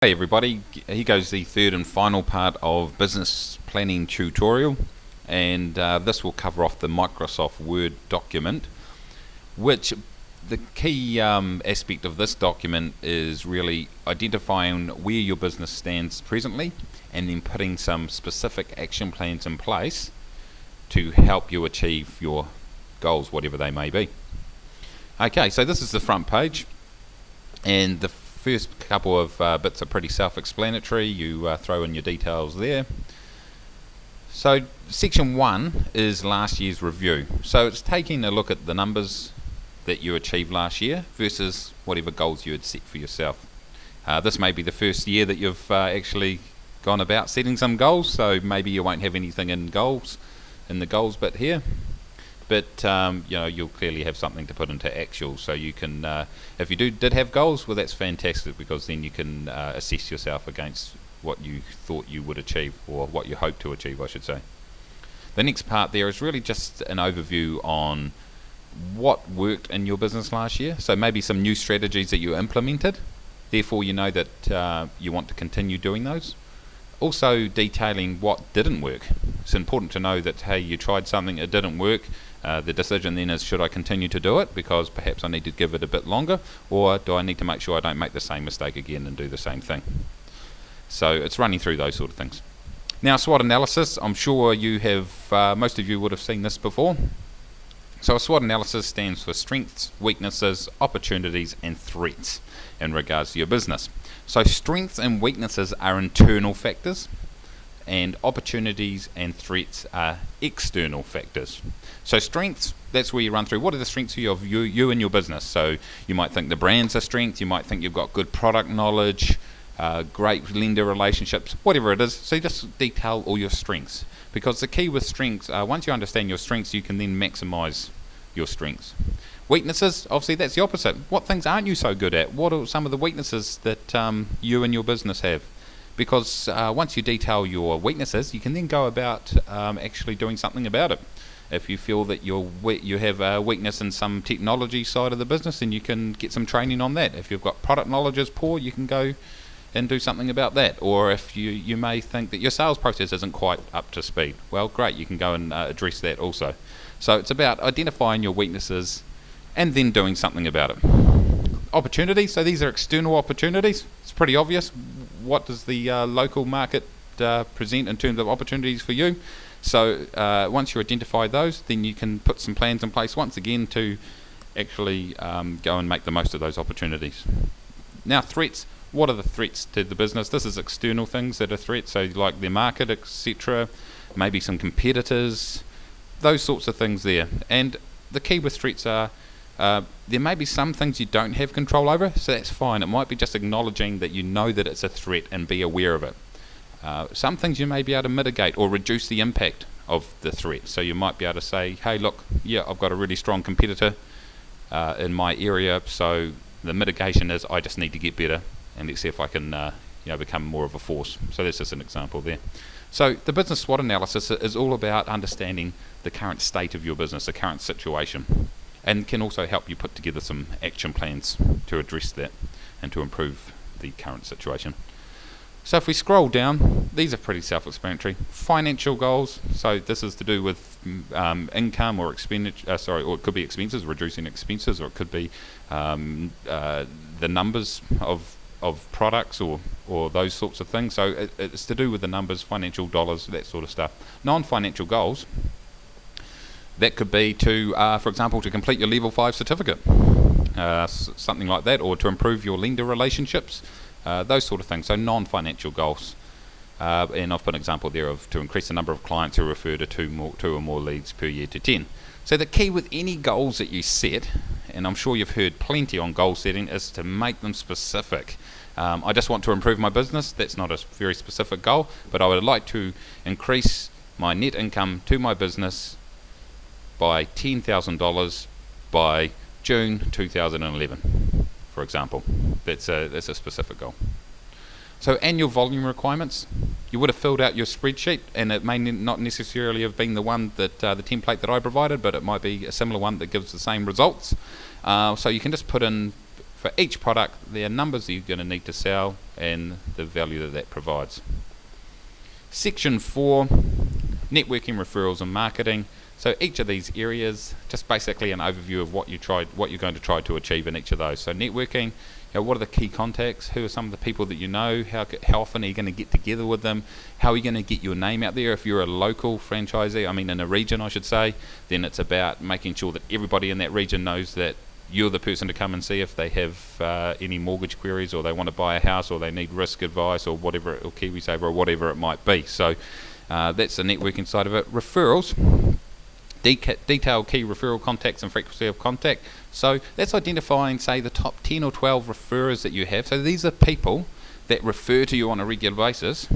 Hey everybody, here goes the third and final part of business planning tutorial, and this will cover off the Microsoft Word document, which the key aspect of this document is really identifying where your business stands presently and then putting some specific action plans in place to help you achieve your goals, whatever they may be. Okay, so this is the front page, and the first couple of bits are pretty self-explanatory. You throw in your details there. So section 1 is last year's review. So it's taking a look at the numbers that you achieved last year versus whatever goals you had set for yourself. This may be the first year that you've actually gone about setting some goals, so maybe you won't have anything in the goals bit here. But you'll clearly have something to put into actual, so you can, if you did have goals, well, that's fantastic, because then you can assess yourself against what you thought you would achieve, or what you hope to achieve, I should say. The next part there is really just an overview on what worked in your business last year. So maybe some new strategies that you implemented, therefore you know that you want to continue doing those. Also detailing what didn't work. It's important to know that, hey, you tried something, it didn't work. The decision then is, should I continue to do it because perhaps I need to give it a bit longer, or do I need to make sure I don't make the same mistake again and do the same thing? So it's running through those sort of things. Now, SWOT analysis, I'm sure you have, most of you would have seen this before. So a SWOT analysis stands for strengths, weaknesses, opportunities and threats in regards to your business. So strengths and weaknesses are internal factors, and opportunities and threats are external factors. So strengths, that's where you run through what are the strengths of you and your business. So you might think the brand's a strength, you might think you've got good product knowledge, great lender relationships, whatever it is. So you just detail all your strengths, because the key with strengths, once you understand your strengths, you can then maximize your strengths. Weaknesses, obviously that's the opposite. What things aren't you so good at? What are some of the weaknesses that you and your business have? Because once you detail your weaknesses, you can then go about actually doing something about it. If you feel that you have a weakness in some technology side of the business, then you can get some training on that. If you've got product knowledge is poor, you can go and do something about that. Or if you may think that your sales process isn't quite up to speed, well, great, you can go and address that also. So it's about identifying your weaknesses and then doing something about it. Opportunities, so these are external opportunities. It's pretty obvious. What does the local market present in terms of opportunities for you? So once you identify those, then you can put some plans in place once again to actually go and make the most of those opportunities. Now, threats. What are the threats to the business? This is external things that are threats, so like the market, etc., maybe some competitors, those sorts of things there. And the key with threats are there may be some things you don't have control over, so that's fine. It might be just acknowledging that you know that it's a threat and be aware of it. Some things you may be able to mitigate or reduce the impact of the threat. So you might be able to say, hey, look, yeah, I've got a really strong competitor in my area, so the mitigation is I just need to get better, and let's see if I can become more of a force. So that's just an example there. So the business SWOT analysis is all about understanding the current state of your business, the current situation, and can also help you put together some action plans to address that and to improve the current situation. So if we scroll down, these are pretty self-explanatory. Financial goals, so this is to do with income or expenditure, or it could be expenses, reducing expenses, or it could be the numbers of products or those sorts of things. So it's to do with the numbers, financial dollars, that sort of stuff. Non-financial goals, that could be to, for example, to complete your level 5 certificate, something like that, or to improve your lender relationships, those sort of things. So non-financial goals. And I've put an example there of to increase the number of clients who refer to two or more leads per year to 10. So the key with any goals that you set, and I'm sure you've heard plenty on goal setting, is to make them specific. I just want to improve my business. That's not a very specific goal, but I would like to increase my net income to my business by $10,000 by June 2011, for example. That's a specific goal. So annual volume requirements, you would have filled out your spreadsheet, and it may not necessarily have been the one that the template that I provided, but it might be a similar one that gives the same results. So you can just put in for each product, there are numbers that you're going to need to sell and the value that that provides. Section 4, networking, referrals and marketing. So each of these areas, just basically an overview of what you're going to try to achieve in each of those. So networking, what are the key contacts? Who are some of the people that you know? How often are you going to get together with them? How are you going to get your name out there? If you're a local franchisee, in a region I should say, then it's about making sure that everybody in that region knows that you're the person to come and see if they have any mortgage queries, or they want to buy a house, or they need risk advice, or whatever, or KiwiSaver, or whatever it might be. So that's the networking side of it. Referrals, detailed key referral contacts and frequency of contact. So that's identifying, say, the top 10 or 12 referrers that you have. So these are people that refer to you on a regular basis,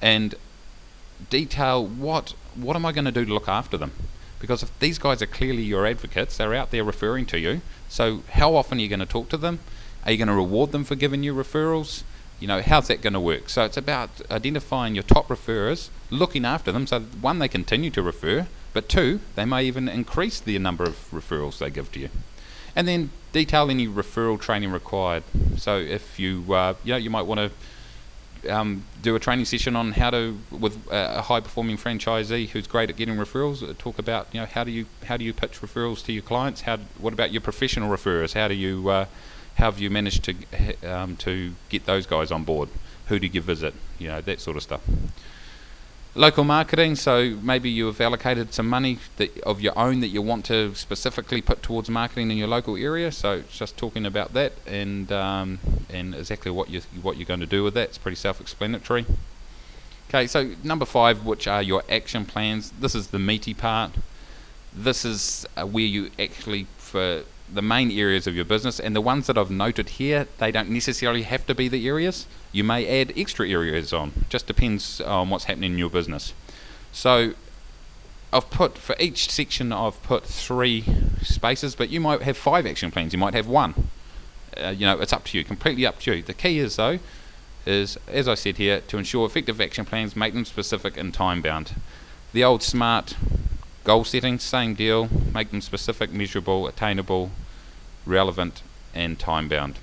and detail what am I going to do to look after them. Because if these guys are clearly your advocates, they're out there referring to you, so how often are you going to talk to them? Are you going to reward them for giving you referrals? How's that going to work? So it's about identifying your top referrers, looking after them, so one, they continue to refer, but two, they may even increase the number of referrals they give to you. And then detail any referral training required. So if you you might want to do a training session on how to, with a high performing franchisee who's great at getting referrals, talk about how do you pitch referrals to your clients. What about your professional referrers? How have you managed to get those guys on board? Who do you visit? That sort of stuff. Local marketing, so maybe you have allocated some money of your own that you want to specifically put towards marketing in your local area. So it's just talking about that and exactly what you're going to do with that. It's pretty self-explanatory. Okay, so number 5, which are your action plans. This is the meaty part. This is where you actually, for the main areas of your business, and the ones that I've noted here, they don't necessarily have to be the areas. You may add extra areas on, just depends on what's happening in your business. So I've put, for each section I've put 3 spaces, but you might have 5 action plans, you might have 1. It's up to you, completely up to you. The key is though, is, as I said here, to ensure effective action plans, make them specific and time bound. The old SMART goal setting, same deal, make them specific, measurable, attainable, relevant and time bound.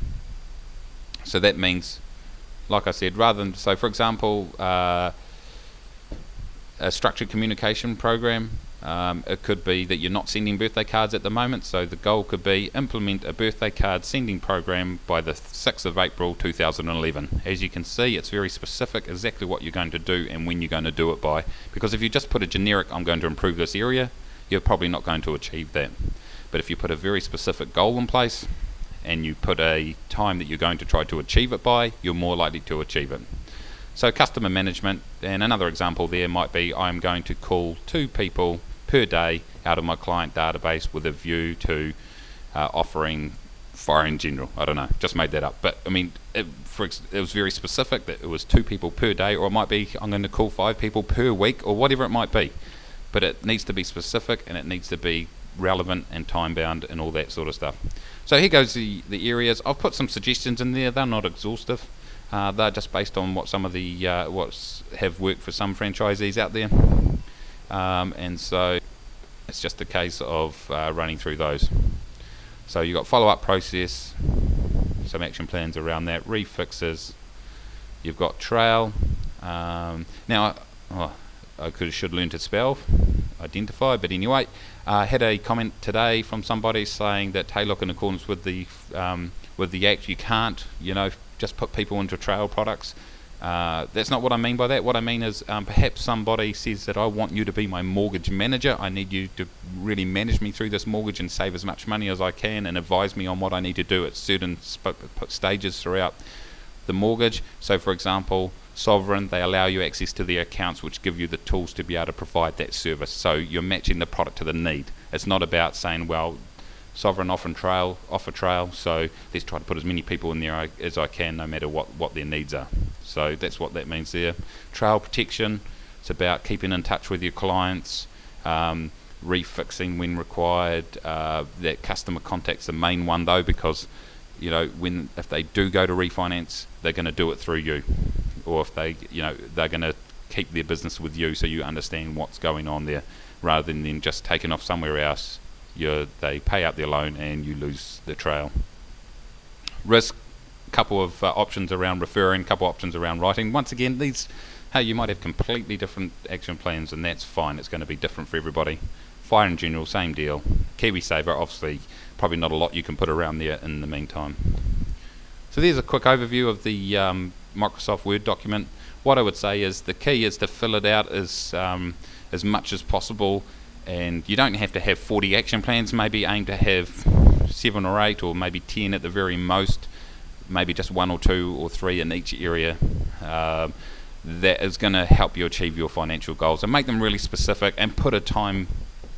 So that means, like I said, rather than, so for example, a structured communication program, it could be that you're not sending birthday cards at the moment, so the goal could be implement a birthday card sending program by the 6th of April 2011. As you can see, it's very specific exactly what you're going to do and when you're going to do it by, because if you just put a generic, I'm going to improve this area, you're probably not going to achieve that. But if you put a very specific goal in place and you put a time that you're going to try to achieve it by, you're more likely to achieve it. So customer management, and another example there might be, I'm going to call 2 people per day out of my client database with a view to offering fire in general. I don't know, just made that up. But it was very specific that it was 2 people per day, or it might be I'm going to call 5 people per week, or whatever it might be. But it needs to be specific and it needs to be relevant and time bound and all that sort of stuff. So here goes the areas. I've put some suggestions in there. They're not exhaustive. They're just based on what some of the what's have worked for some franchisees out there, and so it's just a case of running through those. So you've got follow-up process, some action plans around that, refixes. You've got trail. Now, I should learn to spell, identify, but anyway, I had a comment today from somebody saying that, hey, look, in accordance with the Act, you can't, just put people into trail products. That's not what I mean by that. What I mean is perhaps somebody says that I want you to be my mortgage manager. I need you to really manage me through this mortgage and save as much money as I can and advise me on what I need to do at certain stages throughout the mortgage. So for example, Sovereign, they allow you access to their accounts which give you the tools to be able to provide that service. So you're matching the product to the need. It's not about saying, well, Sovereign offer trail, so let's try to put as many people in there as I can, no matter what their needs are. So that's what that means there. Trail protection, it's about keeping in touch with your clients, refixing when required. That customer contact's the main one though, because if they do go to refinance, they're going to do it through you, or if they're going to keep their business with you, so you understand what's going on there, rather than just taking off somewhere else. They pay out their loan and you lose the trail. risk, couple of options around referring, couple options around writing. Once again, these, hey, you might have completely different action plans, and that's fine. It's going to be different for everybody. Fire in general, same deal. KiwiSaver, obviously, probably not a lot you can put around there in the meantime. So there's a quick overview of the Microsoft Word document. What I would say is the key is to fill it out as much as possible, and you don't have to have 40 action plans. Maybe aim to have 7 or 8, or maybe 10 at the very most, maybe just 1 or 2 or 3 in each area. That is going to help you achieve your financial goals, and make them really specific, and put a time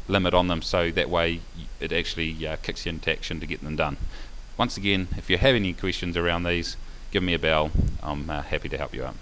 limit on them, so that way it actually kicks you into action to get them done. Once again, if you have any questions around these, give me a bell. I'm happy to help you out.